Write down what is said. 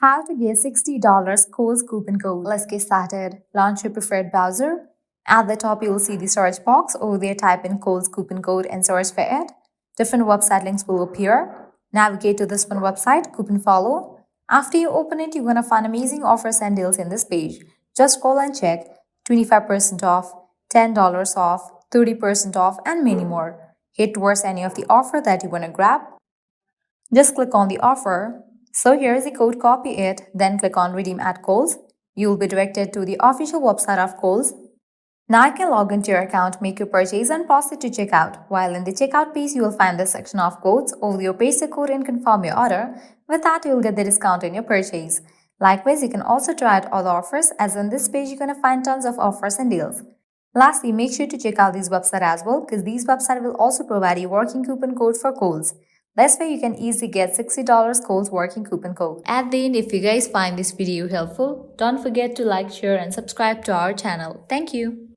How to get $60 Kohls coupon code. Let's get started. Launch your preferred browser. At the top, you will see the search box. Over there, type in Kohls coupon code and search for it. Different website links will appear. Navigate to this one website, coupon follow. After you open it, you're going to find amazing offers and deals in this page. Just scroll and check 25% off, $10 off, 30% off, and many more. Hit towards any of the offer that you want to grab. Just click on the offer. So here is the code, copy it, then click on redeem at Kohls. You will be directed to the official website of Kohls. Now you can log into your account, make your purchase and proceed to checkout. While in the checkout page, you will find this section of codes. Over there, paste the code and confirm your order. With that, you will get the discount in your purchase. Likewise, you can also try out all the offers, as on this page, you're going to find tons of offers and deals. Lastly, make sure to check out this website as well, because these websites will also provide you working coupon code for Kohls. That's why you can easily get $60 Kohls working coupon code. At the end, if you guys find this video helpful, don't forget to like, share and subscribe to our channel. Thank you.